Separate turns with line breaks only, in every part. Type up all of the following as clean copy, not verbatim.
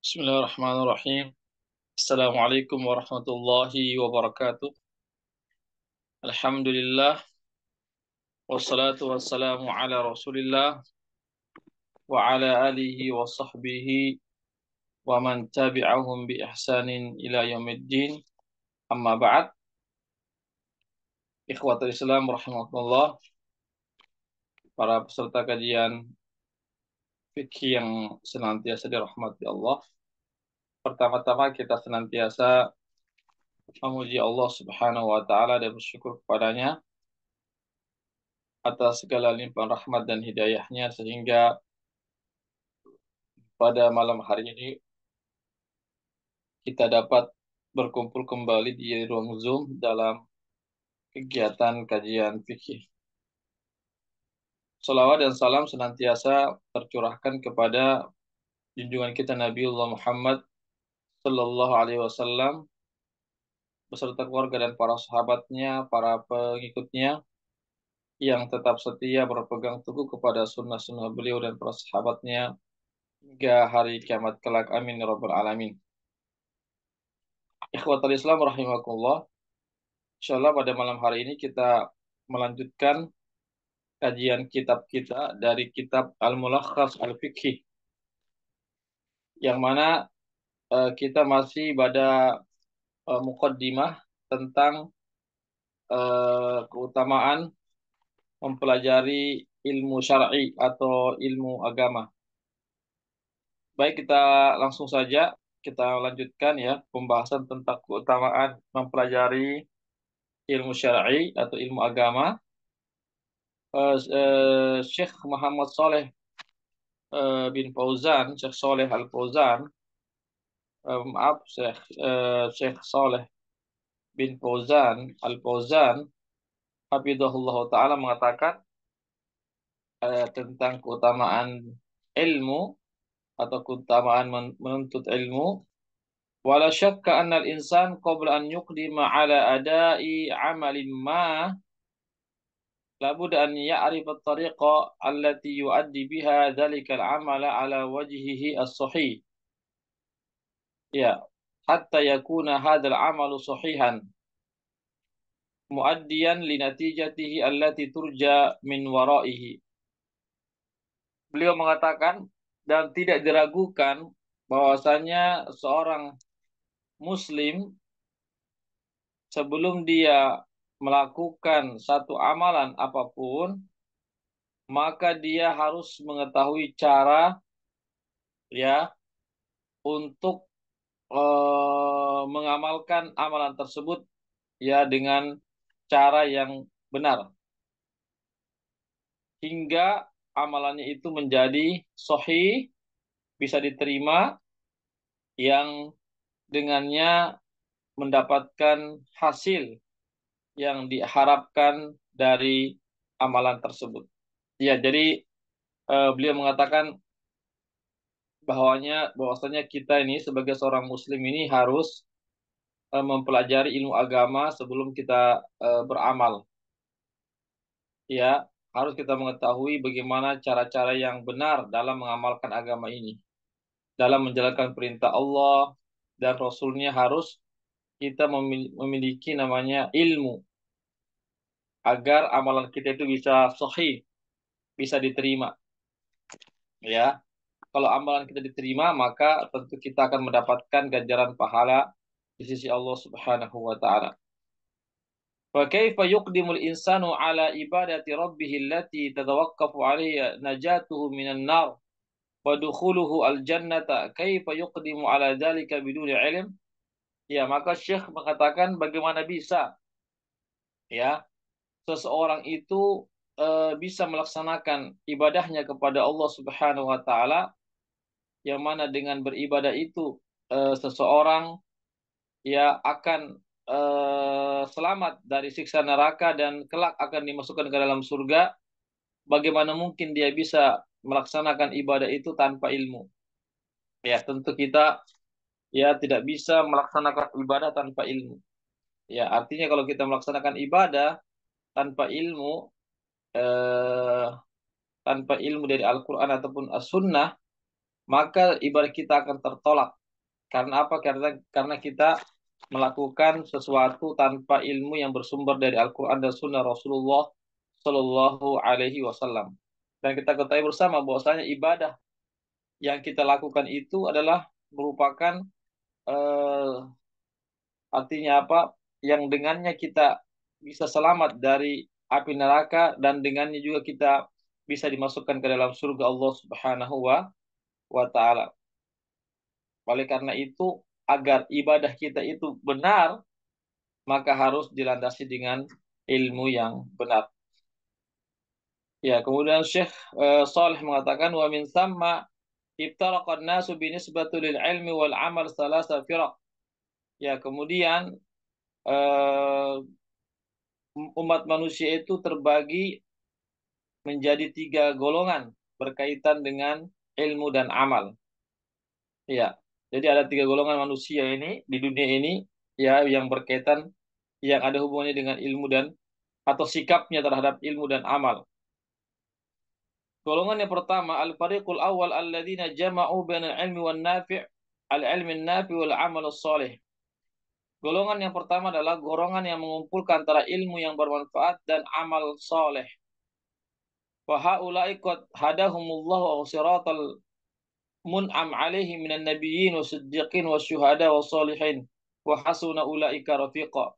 Bismillahirrahmanirrahim. Assalamualaikum warahmatullahi wabarakatuh. Alhamdulillah wassalatu wassalamu ala Rasulillah wa ala alihi wa sahbihi wa man tabi'ahum bi ihsanin ila yaumiddin. Amma ba'd. Ikhwatul Islam rahimakumullah, para peserta kajian fikih yang senantiasa dirahmati Allah. Pertama-tama kita senantiasa memuji Allah Subhanahu wa taala dan bersyukur kepadanya atas segala limpahan rahmat dan hidayahnya sehingga pada malam hari ini kita dapat berkumpul kembali di ruang Zoom dalam kegiatan kajian fikih. Salawat dan salam senantiasa tercurahkan kepada junjungan kita Nabiullah Muhammad Sallallahu Alaihi Wasallam beserta keluarga dan para sahabatnya, para pengikutnya yang tetap setia berpegang teguh kepada sunnah-sunnah beliau dan para sahabatnya hingga hari kiamat kelak. Amin ya rabbal alamin. Ikhwatul Islam rahimakumullah. Insyaallah pada malam hari ini kita melanjutkan kajian kitab kita dari kitab Al-Mulakhas Al-Fiqhi, yang mana kita masih pada muqaddimah tentang keutamaan mempelajari ilmu syar'i atau ilmu agama. Baik, kita langsung saja kita lanjutkan ya pembahasan tentang keutamaan mempelajari ilmu syar'i atau ilmu agama. Syekh Muhammad Saleh bin Fauzan, Syekh Saleh Al Fauzan, maaf Syekh Saleh bin Fauzan Al Fauzan, hafizahullah taala mengatakan tentang keutamaan ilmu atau keutamaan menuntut ilmu. Wala syakka anna al-insan qabla an yuqdima ala adai amalin ma labud an ya'rif at-tariqa allati yu'addi biha dhalika al-amala ala wajhihi as-sahih. Ya, hatta yakuna hadzal amalu sahihan muaddiyan li natijatihi allati turja min waraihi. Beliau mengatakan dan tidak diragukan bahwasanya seorang muslim sebelum dia melakukan satu amalan apapun, maka dia harus mengetahui cara ya untuk mengamalkan amalan tersebut ya dengan cara yang benar hingga amalannya itu menjadi sahih, bisa diterima, yang dengannya mendapatkan hasil yang diharapkan dari amalan tersebut. Ya, jadi beliau mengatakan bahwasanya kita ini sebagai seorang muslim ini harus mempelajari ilmu agama sebelum kita beramal. Ya, harus kita mengetahui bagaimana cara-cara yang benar dalam mengamalkan agama ini. Dalam menjalankan perintah Allah dan Rasul-Nya harus kita memiliki namanya ilmu agar amalan kita itu bisa sahih, bisa diterima. Ya, kalau amalan kita diterima, maka tentu kita akan mendapatkan ganjaran pahala di sisi Allah Subhanahu wa taala. Fa kaifa yuqdimul insanu ala ibadati rabbih allati tatawaqqafu 'alaiha najatuhu minan nar wa dukhuluhu al-jannata, kaifa yuqdimu ala dzalika biduni ilm? Ya, maka Syekh mengatakan bagaimana bisa ya seseorang itu bisa melaksanakan ibadahnya kepada Allah Subhanahu wa taala, yang mana dengan beribadah itu seseorang ya akan selamat dari siksa neraka dan kelak akan dimasukkan ke dalam surga. Bagaimana mungkin dia bisa melaksanakan ibadah itu tanpa ilmu? Ya, tentu kita ya tidak bisa melaksanakan ibadah tanpa ilmu. Ya, artinya kalau kita melaksanakan ibadah tanpa ilmu, eh, tanpa ilmu dari Al-Quran ataupun As-Sunnah, maka ibadah kita akan tertolak. Karena apa? Karena kita melakukan sesuatu tanpa ilmu yang bersumber dari Al-Quran dan Sunnah Rasulullah Shallallahu Alaihi Wasallam. Dan kita ketahui bersama bahwasanya ibadah yang kita lakukan itu adalah merupakan eh, artinya apa? Yang dengannya kita bisa selamat dari api neraka dan dengannya juga kita bisa dimasukkan ke dalam surga Allah Subhanahu wa taala. Oleh karena itu, agar ibadah kita itu benar, maka harus dilandasi dengan ilmu yang benar. Ya, kemudian Syekh Saleh mengatakan wa min thamma iftaraqan nasu binisbati lil ilmi wal amal salasa firaq. Ya, kemudian eh, umat manusia itu terbagi menjadi tiga golongan berkaitan dengan ilmu dan amal. Ya, jadi ada tiga golongan manusia ini di dunia ini ya yang berkaitan yang ada hubungannya dengan ilmu dan atau sikapnya terhadap ilmu dan amal. Golongan yang pertama al-fariqul awal alladzina jama'u bainal ilmi wan nafi' al-ilmi nafi' wal amal salih. Golongan yang pertama adalah golongan yang mengumpulkan antara ilmu yang bermanfaat dan amal soleh. Wa haula'i qad hadahumullahu wa siratal mun'am alaihim minan nabiyyin wa siddiqin wa syuhada wa salihin wa hasuna ulaika rafiqa.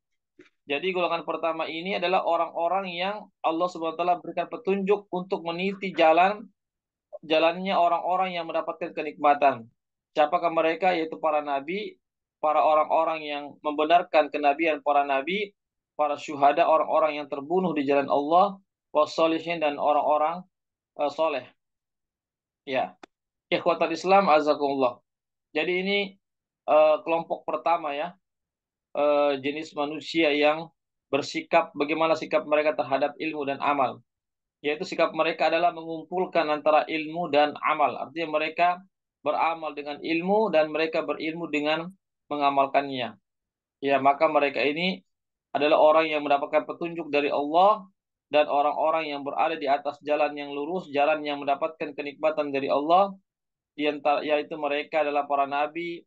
Jadi golongan pertama ini adalah orang-orang yang Allah Subhanahu wa taala berikan petunjuk untuk meniti jalannya orang-orang yang mendapatkan kenikmatan. Siapakah mereka? Yaitu para nabi, para orang-orang yang membenarkan kenabian para nabi, para syuhada, orang-orang yang terbunuh di jalan Allah, wassalihin dan orang-orang soleh. Ya, ikhwatal Islam azakumullah. Jadi ini kelompok pertama ya, jenis manusia yang bersikap bagaimana sikap mereka terhadap ilmu dan amal. Yaitu sikap mereka adalah mengumpulkan antara ilmu dan amal. Artinya mereka beramal dengan ilmu dan mereka berilmu dengan mengamalkannya. Ya, maka mereka ini adalah orang yang mendapatkan petunjuk dari Allah dan orang-orang yang berada di atas jalan yang lurus, jalan yang mendapatkan kenikmatan dari Allah, yaitu mereka adalah para nabi,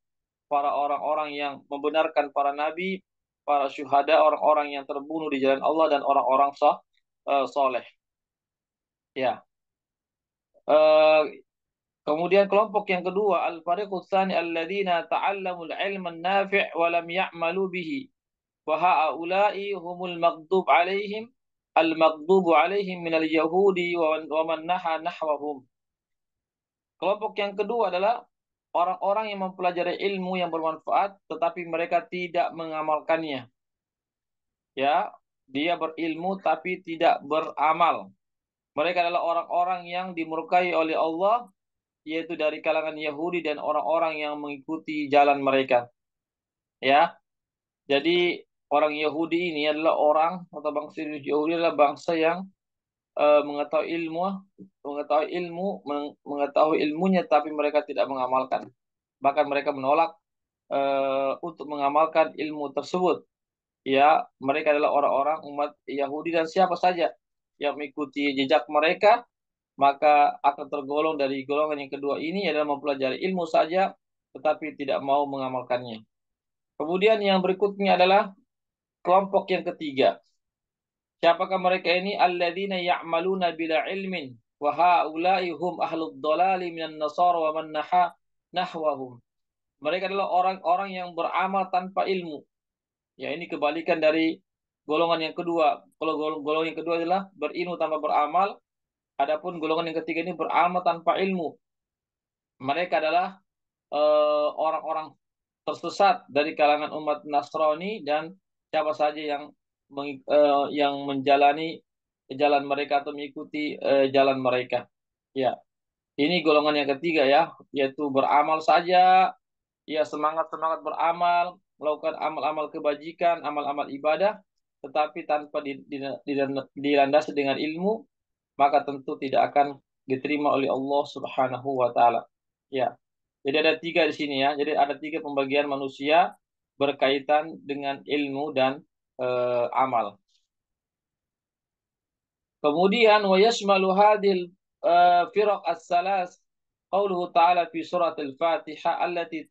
para orang-orang yang membenarkan para nabi, para syuhada, orang-orang yang terbunuh di jalan Allah dan orang-orang soleh. Ya. Eh, Kemudian kelompok yang kedua, al-fariqus tsani alladzina ta'allamul ilman nafi' wa lam ya'malu bihi. Wa ha'ula'i humul maghdub 'alaihim al-maghdubu 'alaihim minal yahudi wa man naha nahwahum. Kelompok yang kedua adalah orang-orang yang mempelajari ilmu yang bermanfaat tetapi mereka tidak mengamalkannya. Ya, dia berilmu tapi tidak beramal. Mereka adalah orang-orang yang dimurkai oleh Allah yaitu dari kalangan Yahudi dan orang-orang yang mengikuti jalan mereka. Ya, jadi orang Yahudi ini adalah orang atau bangsa Yahudi adalah bangsa yang mengetahui ilmu, mengetahui ilmunya, tapi mereka tidak mengamalkan. Bahkan mereka menolak untuk mengamalkan ilmu tersebut. Ya, mereka adalah orang-orang umat Yahudi dan siapa saja yang mengikuti jejak mereka maka akan tergolong dari golongan yang kedua ini adalah mempelajari ilmu saja tetapi tidak mau mengamalkannya. Kemudian yang berikutnya adalah kelompok yang ketiga. Siapakah mereka ini? Alladzina ya'maluna bila ilmin wa haula'i hum ahlud dhalali minan nasara wa man nahwahum. Mereka adalah orang-orang yang beramal tanpa ilmu. Ya, ini kebalikan dari golongan yang kedua. Kalau golongan yang kedua adalah berilmu tanpa beramal, adapun golongan yang ketiga ini beramal tanpa ilmu. Mereka adalah orang-orang tersesat dari kalangan umat Nasrani dan siapa saja yang menjalani jalan mereka atau mengikuti jalan mereka. Ya, ini golongan yang ketiga ya, yaitu beramal saja, ya semangat-semangat beramal, melakukan amal-amal kebajikan, amal-amal ibadah, tetapi tanpa dilandasi dengan ilmu, maka tentu tidak akan diterima oleh Allah Subhanahu wa taala. Ya. Jadi ada tiga di sini ya. Jadi ada tiga pembagian manusia berkaitan dengan ilmu dan amal. Kemudian wa yashmalu hadhil firaq as-salas qauluhu ta'ala fi surat al-Fatihah allati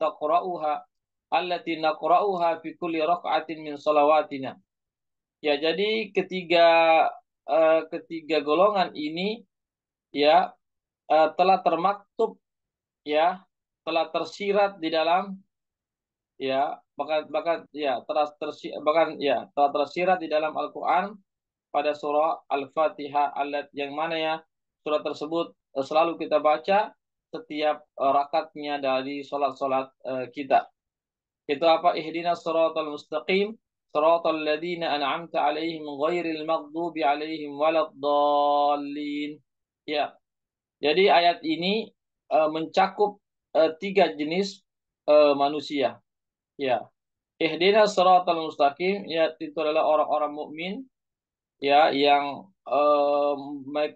naqra'uha fi kulli raka'atin min salawatina. Ya, jadi ketiga golongan ini ya telah termaktub, ya, telah tersirat di dalam, ya, bahkan bahkan ya telah tersirat di dalam Al-Qur'an pada surah Al-Fatihah, yang mana ya surat tersebut selalu kita baca setiap rakatnya dari salat-salat kita. Itu apa? Ihdinas siratal mustaqim, siratal ladzina an'amta 'alaihim ghairil maghdubi 'alaihim waladdallin. Ya. Jadi ayat ini mencakup tiga jenis manusia. Ya. Ihdinas siratal mustaqim, ya, itu adalah orang-orang mukmin, ya, yang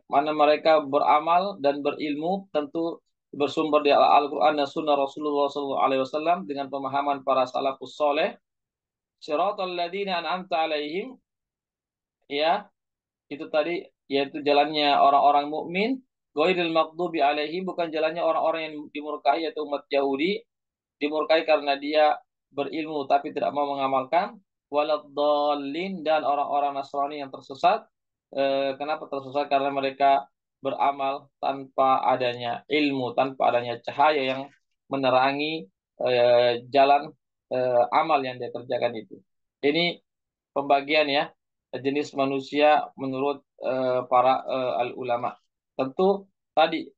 mana mereka beramal dan berilmu, tentu bersumber di Al-Quran dan Sunnah Rasulullah SAW dengan pemahaman para salafus soleh. Siratal ladzina an'amta alaihim, ya, itu tadi yaitu jalannya orang-orang mukmin. Ghairil maghdubi alaihim, bukan jalannya orang-orang yang dimurkai yaitu umat Yahudi, dimurkai karena dia berilmu tapi tidak mau mengamalkan. Waladdallin, dan orang-orang Nasrani yang tersesat. Kenapa tersesat? Karena mereka beramal tanpa adanya ilmu, tanpa adanya cahaya yang menerangi jalan amal yang dia kerjakan itu. Ini pembagian, ya, jenis manusia menurut para al-ulama. Tentu tadi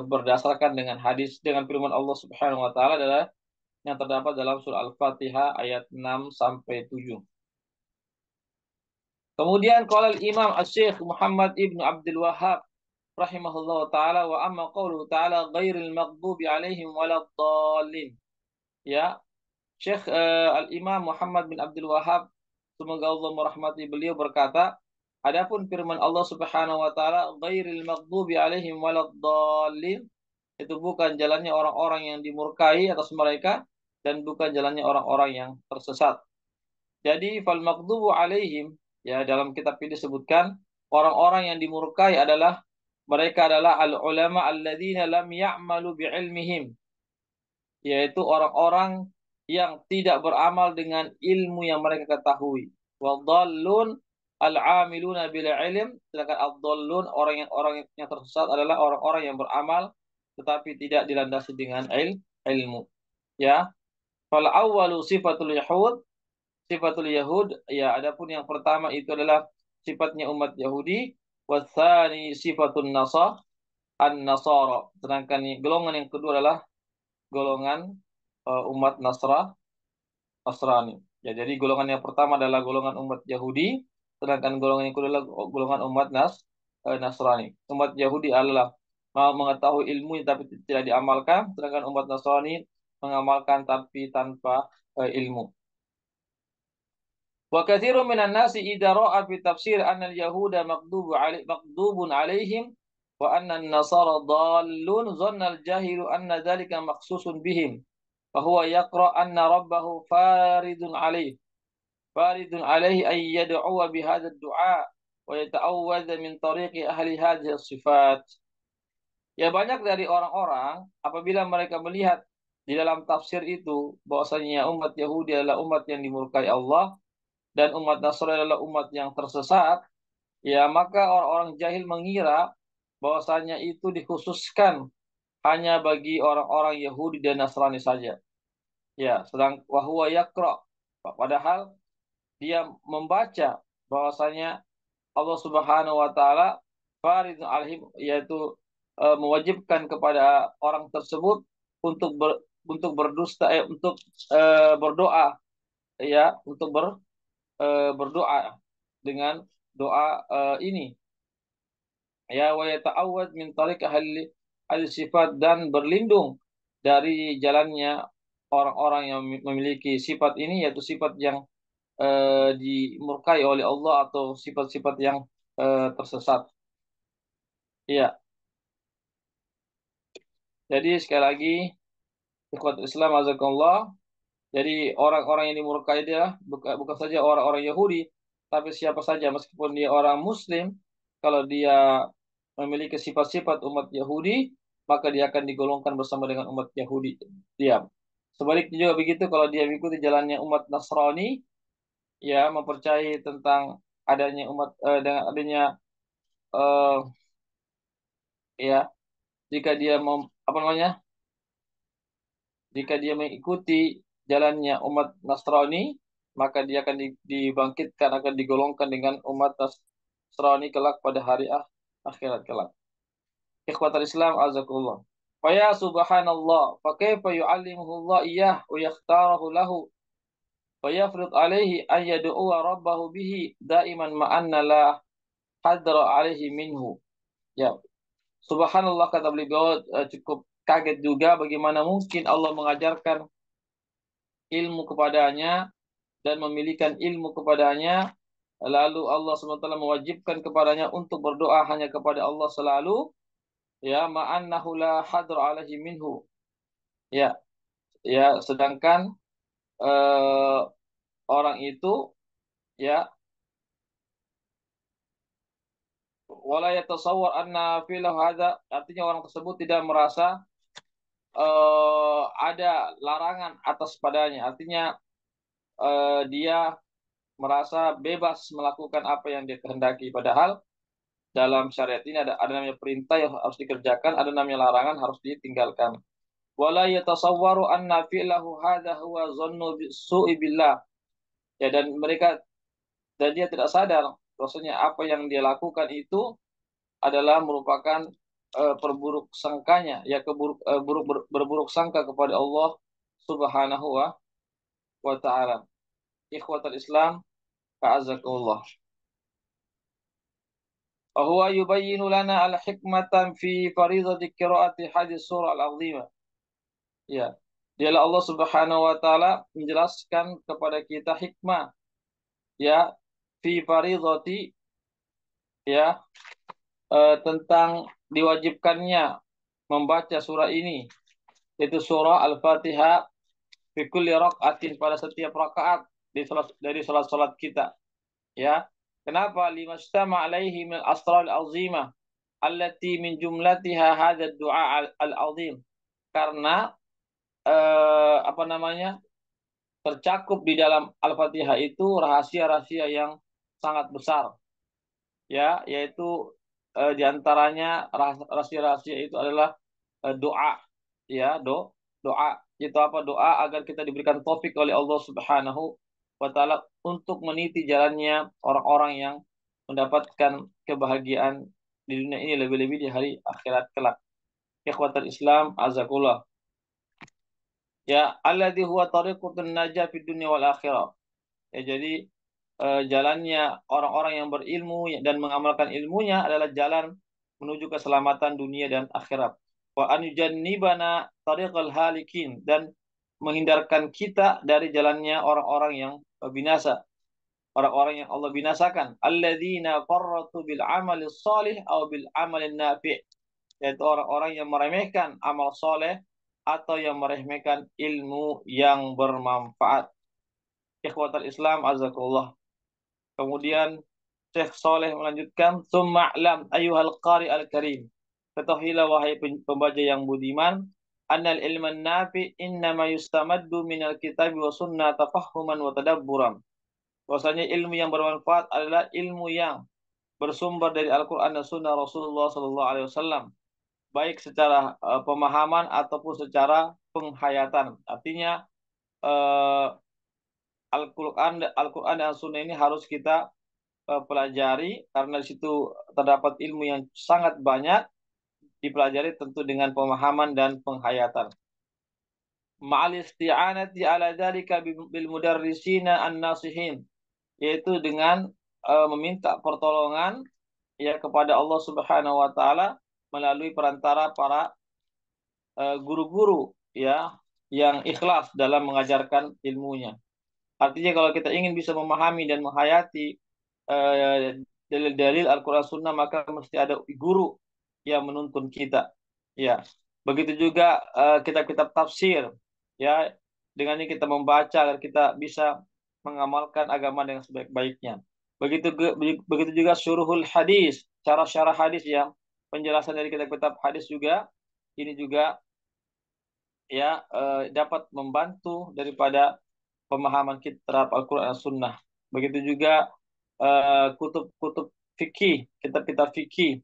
berdasarkan dengan hadis, dengan firman Allah Subhanahu wa taala adalah yang terdapat dalam surah Al-Fatihah ayat 6 sampai 7. Kemudian qala al-Imam Asy-Syaikh Muhammad Ibnu Abdul Wahhab rahimahullah taala, wa amma qauluhu taala ghairil maghdubi alaihim waladdallin. Ya, Syekh Al-Imam Muhammad bin Abdul Wahhab, semoga Allah merahmati beliau, berkata, adapun firman Allah Subhanahu wa taala ghairil maghdubi alaihim waladdallin, itu bukan jalannya orang-orang yang dimurkai atas mereka dan bukan jalannya orang-orang yang tersesat. Jadi fal maghdubu alaihim, ya, dalam kitab ini disebutkan orang-orang yang dimurkai adalah mereka adalah al ulama alladzina lam ya'malu bi'ilmihim, yaitu orang-orang yang tidak beramal dengan ilmu yang mereka ketahui. Wadallun al-amiluna bil ilm, sedangkan ad-dallun orang yang tersesat adalah orang-orang yang beramal tetapi tidak dilandasi dengan ilmu. Ya. Fal awwalu sifatul yahud, ya, adapun yang pertama itu adalah sifatnya umat Yahudi, watsani sifatun an-nasara, sedangkan golongan yang kedua adalah golongan umat Nasrani. Ya, jadi golongan yang pertama adalah golongan umat Yahudi, sedangkan golongan yang kedua adalah golongan umat Nasrani. Umat Yahudi adalah mau mengetahui ilmu tapi tidak diamalkan, sedangkan umat Nasrani mengamalkan tapi tanpa ilmu. Wa katsirun minan nasi idza ra'a fi tafsir anna al-yahuda maqdubun alaihim wa anna an-nasara dallun dhanna al-jahilu anna dhalika maqsusun bihim. Fa huwa yaqra anna rabbahu faridun alaihi ay yad'u bi hadzal du'a wa yata'awwadha min tariqi ahli hadhihi as-sifat. Ya, banyak dari orang-orang apabila mereka melihat di dalam tafsir itu bahwasanya umat Yahudi adalah umat yang dimurkai Allah dan umat Nasrani adalah umat yang tersesat, ya, maka orang-orang jahil mengira bahwasanya itu dikhususkan hanya bagi orang-orang Yahudi dan Nasrani saja. Ya, sedang wahwa yakra, padahal dia membaca bahwasanya Allah Subhanahu wa taala faridun alaihim, yaitu mewajibkan kepada orang tersebut untuk berdusta untuk berdoa, ya, untuk berdoa dengan doa ini, ya, wa yata'awwad min tariq ahli sifat, dan berlindung dari jalannya orang-orang yang memiliki sifat ini, yaitu sifat yang dimurkai oleh Allah atau sifat-sifat yang tersesat. Iya. Jadi sekali lagi, ikhwat Islam azakumullah, jadi orang-orang yang dimurkai dia bukan saja orang-orang Yahudi, tapi siapa saja meskipun dia orang Muslim, kalau dia memiliki sifat-sifat umat Yahudi, maka dia akan digolongkan bersama dengan umat Yahudi. Diam. Sebaliknya juga begitu, kalau dia mengikuti jalannya umat Nasrani, ya mempercayai tentang adanya dengan adanya eh, ya jika dia mau apa namanya jika dia mengikuti jalannya umat Nasrani, maka dia akan dibangkitkan, akan digolongkan dengan umat Nasrani kelak pada hari akhirat kelak. Ikhwatal Islam azakullah. Faya subhanallah, fa kaifa yu'allimuhu Allah iyyah wa yakhtarahu lahu wa yafrid alaihi an yad'u rabbahu bihi daiman ma'anna la hadra alaihi minhu. Ya, subhanallah kata beliau, cukup kaget juga bagaimana mungkin Allah mengajarkan ilmu kepadanya dan memilihkan ilmu kepadanya, lalu Allah SWT mewajibkan kepadanya untuk berdoa hanya kepada Allah selalu, ya ma'annahu la hadr alaihi minhu, ya ya sedangkan eh, orang itu, ya wala yatasawwar anna fi'lahu hadza, artinya orang tersebut tidak merasa ada larangan atas padanya, artinya dia merasa bebas melakukan apa yang dia kehendaki, padahal dalam syariat ini ada namanya perintah yang harus dikerjakan, ada namanya larangan harus ditinggalkan. Wala yatasawwaru anna fi'lahu hadza huwa dhannu su'i billah. Ya, dan dia tidak sadar bahwasanya apa yang dia lakukan itu adalah merupakan perburuk sangkanya, ya berburuk sangka kepada Allah Subhanahu wa taala. Ikhwatal Islam, a'azakumullah. وهو يبين لنا الحكمة في فريضة قراءة هذه السورة العظيمة. Ya, dialah Allah Subhanahu wa taala menjelaskan kepada kita hikmah, ya fi faridati, ya tentang diwajibkannya membaca surah ini, yaitu surah Al-Fatihah fi kulli raq'atin, pada setiap rakaat dari salat-salat kita, ya. Kenapa? Limastama alaihi min asrar al-azimah allati min jumlatiha hadha ad-du'a al-azim. Karena apa namanya? Tercakup di dalam Al-Fatihah itu rahasia-rahasia yang sangat besar, ya, yaitu di antaranya rahasia-rahasia itu adalah doa, ya, doa itu apa? Doa agar kita diberikan taufik oleh Allah Subhanahu wa taala untuk meniti jalannya orang-orang yang mendapatkan kebahagiaan di dunia ini, lebih-lebih di hari akhirat kelak. Ikhwatul Islam azakullah. Ya, alladzi huwa tariqutun najah fid dunya wal akhirah. Ya, jadi jalannya orang-orang yang berilmu dan mengamalkan ilmunya adalah jalan menuju keselamatan dunia dan akhirat. Wa an yujannibana tariqal halikin, dan menghindarkan kita dari jalannya orang-orang yang binasa, orang-orang yang Allah binasakan. Alladzina farratu bil amali shalih aw bil amali nafi', yaitu orang-orang yang meremehkan amal soleh atau yang meremehkan ilmu yang bermanfaat. Ikhwatal Islam azakullah. Kemudian Syekh Saleh melanjutkan, "Tsumma a'lam ayyuhal qari al-karim." Ketahuilah wahai pembaca yang budiman, annal ilman nafi innama yustamaddu minal kitabi wa sunnah tafahhuman wa tadabburan. Bahwasanya ilmu yang bermanfaat adalah ilmu yang bersumber dari Al-Qur'an dan sunnah Rasulullah sallallahu alaihi wasallam, baik secara pemahaman ataupun secara penghayatan. Artinya Al-Qur'an dan sunnah ini harus kita pelajari, karena di situ terdapat ilmu yang sangat banyak, dipelajari tentu dengan pemahaman dan penghayatan. Ma'al isti'anati ala dzalika bil mudarrisina an-nasihin, yaitu dengan meminta pertolongan, ya, kepada Allah Subhanahu wa taala melalui perantara para guru-guru, ya, yang ikhlas dalam mengajarkan ilmunya. Artinya kalau kita ingin bisa memahami dan menghayati dalil-dalil Al-Quran Sunnah, maka mesti ada guru yang menuntun kita. Ya, begitu juga kitab-kitab tafsir. Ya, dengan ini kita membaca agar kita bisa mengamalkan agama dengan sebaik-baiknya. Begitu juga syuruhul hadis, cara syarah hadis, yang penjelasan dari kitab-kitab hadis juga ini juga ya dapat membantu daripada pemahaman kita terhadap Al-Quran dan Sunnah. Begitu juga kutub-kutub fikih, kitab-kitab fikih,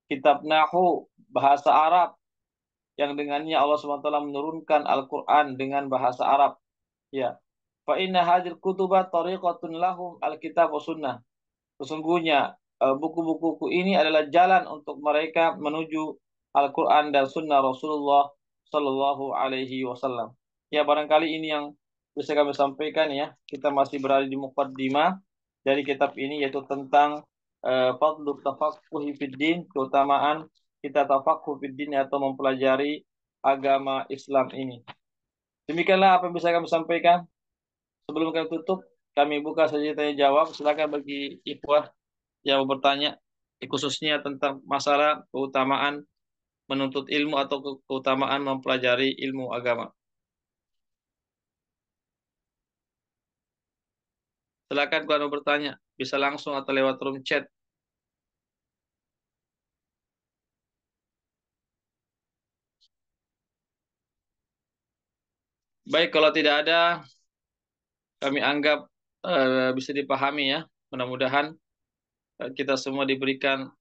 kitab Nahu, bahasa Arab, yang dengannya Allah SWT menurunkan Al-Quran dengan bahasa Arab. Ya. Fa inna hadhil kutuba tariqatun lahum al-kitab wa sunnah. Sesungguhnya buku-buku ini adalah jalan untuk mereka menuju Al-Quran dan Sunnah Rasulullah Sallallahu Alaihi Wasallam. Ya, barangkali ini yang bisa kami sampaikan ya. Kita masih berada di muqaddimah dari kitab ini, yaitu tentang fadlu tafaqquhi fid din, keutamaan kita tafaqquh fid din atau mempelajari agama Islam ini. Demikianlah apa yang bisa kami sampaikan. Sebelum kami tutup, kami buka saja tanya jawab. Silakan bagi ikhwah yang mau bertanya, khususnya tentang masalah keutamaan menuntut ilmu atau keutamaan mempelajari ilmu agama. Silakan kalau mau bertanya, bisa langsung atau lewat room chat. Baik, kalau tidak ada, kami anggap bisa dipahami ya. Mudah-mudahan kita semua diberikan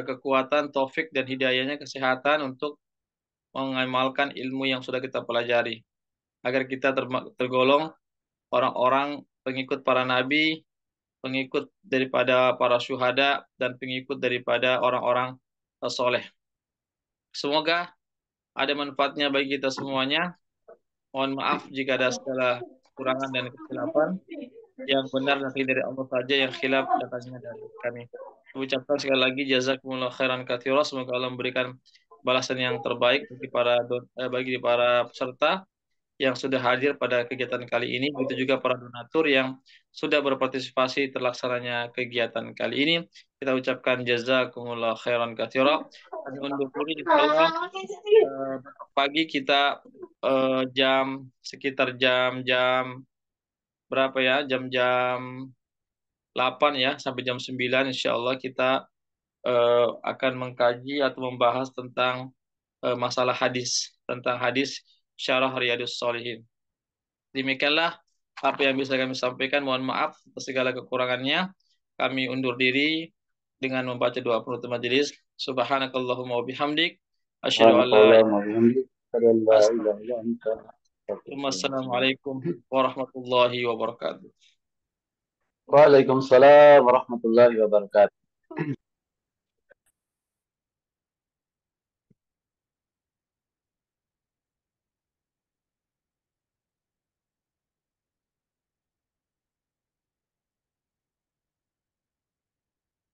kekuatan, taufik dan hidayahnya, kesehatan untuk mengamalkan ilmu yang sudah kita pelajari. Agar kita tergolong orang-orang pengikut para nabi, pengikut daripada para syuhada, dan pengikut daripada orang-orang soleh. Semoga ada manfaatnya bagi kita semuanya. Mohon maaf jika ada segala kekurangan dan kesilapan. Yang benar nanti dari Allah saja, yang khilaf datangnya dari kami. Ucapkan sekali lagi jazakumullah khairan katsira. Semoga Allah memberikan balasan yang terbaik bagi para peserta yang sudah hadir pada kegiatan kali ini, begitu juga para donatur yang sudah berpartisipasi terlaksananya kegiatan kali ini. Kita ucapkan jazakumullah khairan katsira. Kami undur diri, insyaallah pagi kita sekitar jam-jam berapa ya? Jam-jam 8 ya sampai jam 9 insyaallah kita akan mengkaji atau membahas tentang masalah tentang hadis syarah Riyadhus Shalihin. Demikianlah apa yang bisa kami sampaikan. Mohon maaf atas segala kekurangannya. Kami undur diri dengan membaca doa penutup majelis. Subhanakallahumma wa bihamdik. Asyhadu an la ilaha illa anta. Assalamualaikum warahmatullahi wabarakatuh.
Waalaikumsalam warahmatullahi wabarakatuh.